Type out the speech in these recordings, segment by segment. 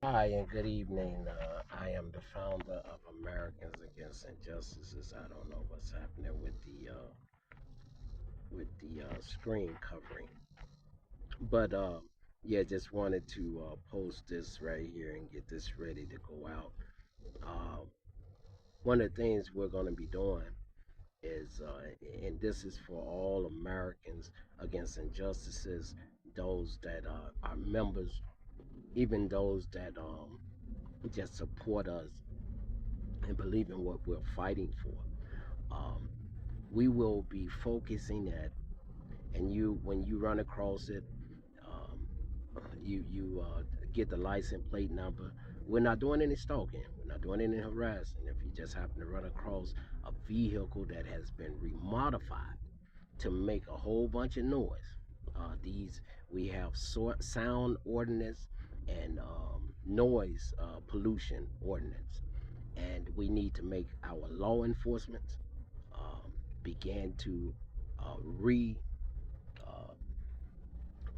Hi, and good evening. I am the founder of Americans Against Injustices. I don't know what's happening with the screen covering, but yeah, just wanted to post this right here and get this ready to go out. Um, One of the things we're going to be doing is, and this is for all Americans against injustices, those that are members, even those that just support us and believe in what we're fighting for. Um, we will be focusing at, and you when you run across it, um, you get the license plate number. We're not doing any stalking. We're not doing any harassing. If you just happen to run across a vehicle that has been remodified to make a whole bunch of noise, these we have sound ordinance and noise pollution ordinance, and we need to make our law enforcement um, begin to re uh,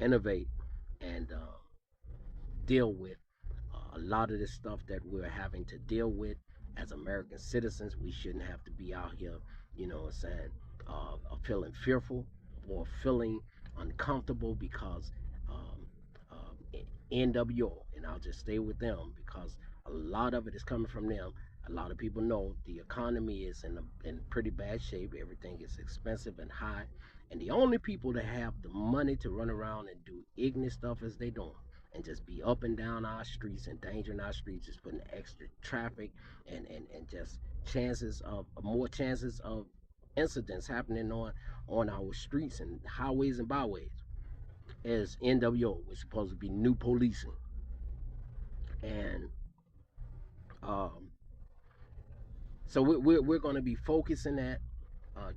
innovate and deal with a lot of this stuff that we're having to deal with as American citizens. We shouldn't have to be out here, saying, feeling fearful or feeling uncomfortable because um, NWO, and I'll just stay with them because a lot of it is coming from them. A lot of people know the economy is in pretty bad shape. Everything is expensive and high. And the only people that have the money to run around and do ignorant stuff as they doing and just be up and down our streets, endangering our streets, just putting extra traffic and just chances of more chances of incidents happening on our streets and highways and byways as NWO, which is supposed to be new policing. And um, so we're going to be focusing at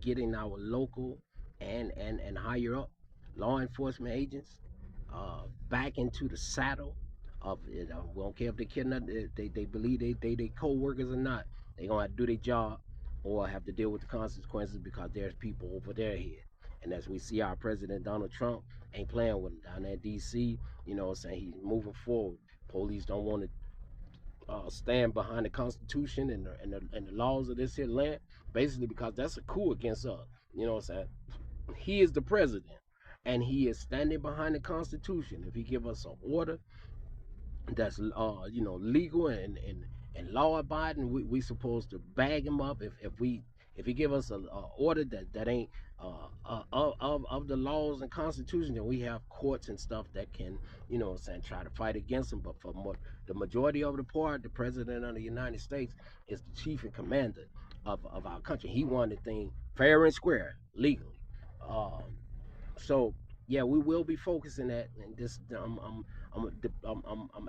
getting our local and higher up law enforcement agents back into the saddle of it. We don't care if they kidding us, they believe they co-workers or not. They gonna have to do their job or have to deal with the consequences because there's people over their head. And as we see, our president Donald Trump ain't playing with them down there in D.C. Saying he's moving forward. Police don't want to stand behind the Constitution and the laws of this here land, basically because that's a coup against us. You know what I'm saying? He is the president, and he is standing behind the Constitution. If he give us an order that's legal and law abiding, we supposed to bag him up. If he give us a order that ain't of the laws and constitution, then we have courts and stuff that can saying try to fight against him. But for the majority of the part, the president of the United States is the chief and commander of our country. He wanted things fair and square legally. um, so yeah, we will be focusing that, and this I'm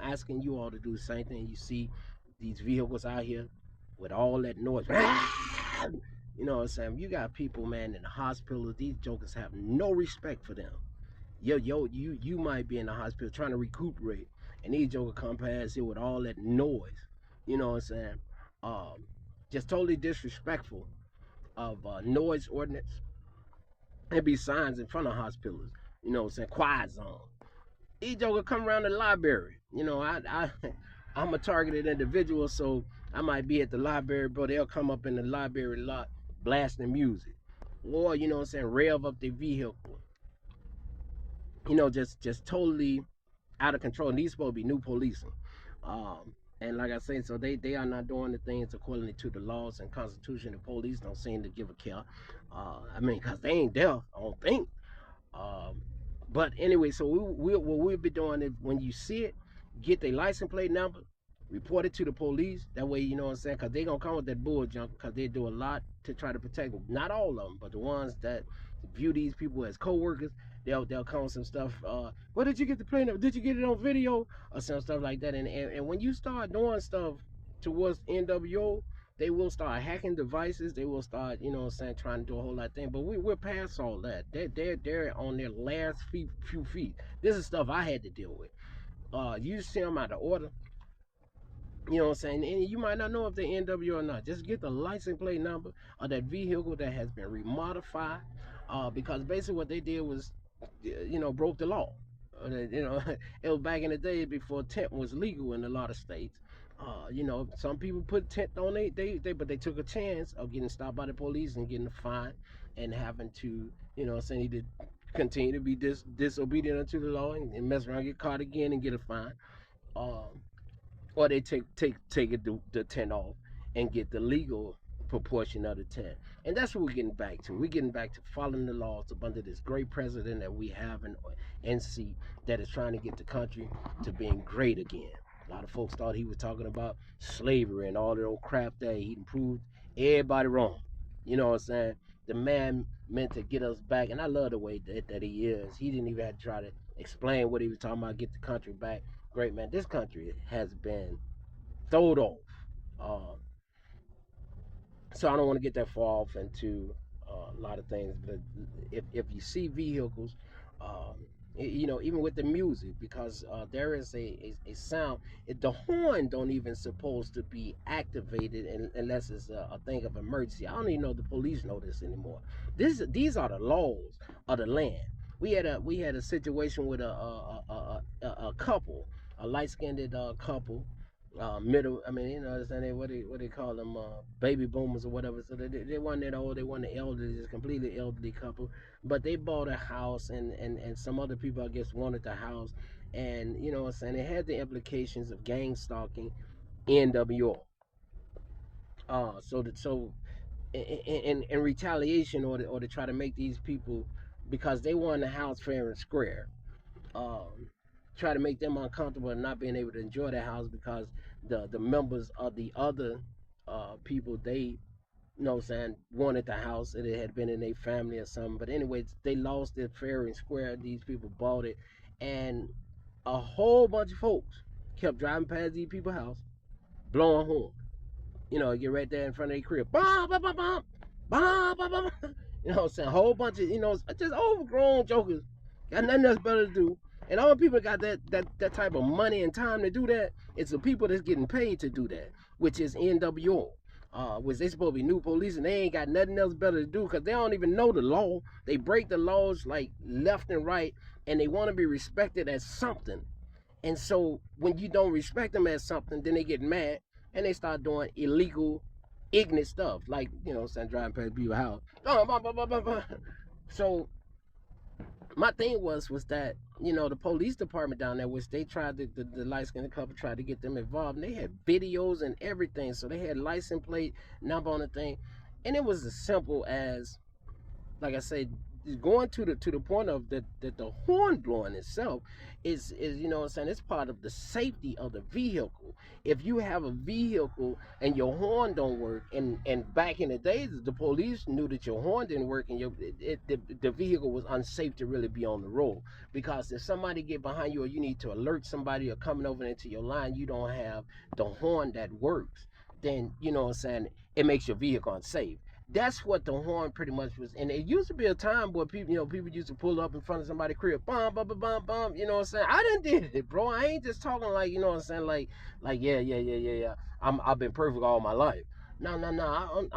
asking you all to do the same thing. You see these vehicles out here with all that noise. You know what I'm saying? You got people, man, in the hospital. These jokers have no respect for them. You might be in the hospital trying to recuperate, and these jokers come past here with all that noise. You know what I'm saying? Um, just totally disrespectful of noise ordinance. There be signs in front of hospitals, saying quiet zone. Each joker come around the library. I'm a targeted individual, so I might be at the library, but they'll come up in the library lot blasting music. Or, rev up their vehicle. Just totally out of control. And these supposed to be new policing. And like I said, so they are not doing the things according to the laws and constitution. The police don't seem to give a care. Because they ain't there, I don't think. Um, but anyway, so what we'll be doing is when you see it, get their license plate number, report it to the police. That way, you know what I'm saying? Because they going to come with that bull junk because they do a lot to try to protect them. Not all of them, but the ones that view these people as co-workers, they'll come with some stuff. Where did you get the plate number? Did you get it on video? Or some stuff like that. And when you start doing stuff towards NWO, they will start hacking devices. They will start, trying to do a whole lot of things. But we're past all that. They're on their last few feet. This is stuff I had to deal with. You see them out of order. You know what I'm saying? And you might not know if they're NW or not. Just get the license plate number of that vehicle that has been remodified. Because basically what they did was, broke the law. it was back in the day before tent was legal in a lot of states. Some people put tent on but they took a chance of getting stopped by the police and getting a fine and having to, saying to continue to be disobedient unto the law and mess around, get caught again and get a fine. Um, or they take the tent off and get the legal proportion of the tent. And that's what we're getting back to. We're getting back to following the laws up under this great president that we have in NC that is trying to get the country to being great again. A lot of folks thought he was talking about slavery and all that old crap that he proved everybody wrong. You know what I'm saying? The man meant to get us back, and I love the way that he is. He didn't even have to try to explain what he was talking about, get the country back. Great, man. This country has been thrown off. Uh, so I don't want to get that far off into a lot of things, but if you see vehicles, um, even with the music, because there is a sound. The horn don't even supposed to be activated unless it's a thing of emergency. I don't even know if the police know this anymore. These are the laws of the land. We had a situation with a couple, a light skinned couple, middle. I mean, what they call them, baby boomers or whatever. So they weren't that old. They weren't the elderly, just completely elderly couple. But they bought a house, and some other people I guess wanted the house, and what I'm saying, it had the implications of gang stalking, NWO. So in retaliation, or to try to make these people, because they won the house fair and square, um, try to make them uncomfortable and not being able to enjoy their house because the members of the other people, they, what I'm saying, wanted the house and it had been in their family or something. But anyways, they lost it fair and square. These people bought it, and a whole bunch of folks kept driving past these people's house, blowing horns. Get right there in front of their crib. Bum, bum, bum, bum. Bum, bum, bum. What I'm saying? A whole bunch of, just overgrown jokers. Got nothing else better to do. And all the people got that type of money and time to do that. It's the people that's getting paid to do that, which is NWO. Which they supposed to be new police and they ain't got nothing else better to do because they don't even know the law. They break the laws like left and right, and they want to be respected as something. And so when you don't respect them as something, then they get mad and they start doing illegal, ignorant stuff, like driving past people's house. So my thing was that the police department down there, which they tried the light skinned couple tried to get them involved, and they had videos and everything, so they had license plate number on the thing, and it was as simple as, like I said, going to the point of that the horn blowing itself is what I'm saying, it's part of the safety of the vehicle. If you have a vehicle and your horn don't work, and back in the days the police knew that your horn didn't work and the vehicle was unsafe to really be on the road, because if somebody get behind you or you need to alert somebody or coming over into your line, you don't have the horn that works, then what I'm saying, it makes your vehicle unsafe. That's what the horn pretty much was. And it used to be a time where people used to pull up in front of somebody's crib, bum, bum, bum, bum, bum. You know what I'm saying? I didn't did it, bro. I ain't just talking like, what I'm saying, like yeah, yeah, yeah, yeah, yeah. I've been perfect all my life. No, no, no.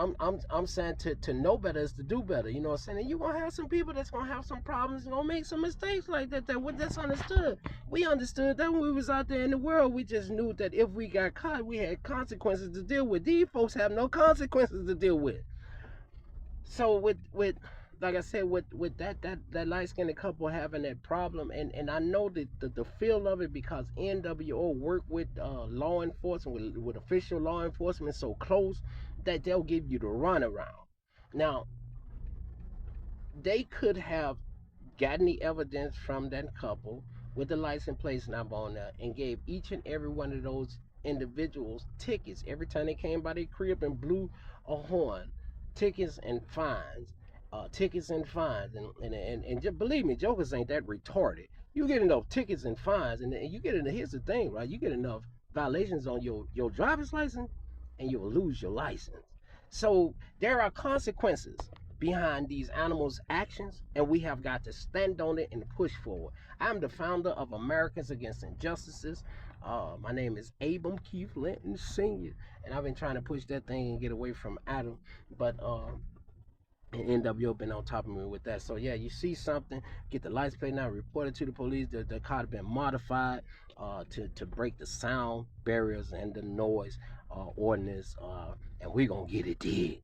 I'm saying to know better is to do better. You know what I'm saying? And you gonna have some people that's gonna have some problems and gonna make some mistakes like that. That's understood. We understood that when we was out there in the world. We just knew that if we got caught, we had consequences to deal with. These folks have no consequences to deal with. So with like I said, with that light skinned couple having that problem, and I know that the feel of it, because NWO work with law enforcement, with official law enforcement so close that they'll give you the runaround. Now they could have gotten the evidence from that couple with the license plate number on there and gave each and every one of those individuals tickets every time they came by their crib and blew a horn. Tickets and fines. Tickets and fines. And just believe me, jokers ain't that retarded. You get enough tickets and fines, and you get enough. Here's the thing, right? You get enough violations on your driver's license, and you'll lose your license. So there are consequences behind these animals' actions, and we have got to stand on it and push forward. I'm the founder of Americans Against Injustices. My name is Abram Keith Linton Sr., and I've been trying to push that thing and get away from Adam. But And NWO been on top of me with that. So yeah, you see something, get the license plate now, report it to the police. The car had been modified to break the sound barriers and the noise ordinance, and we gonna get it did.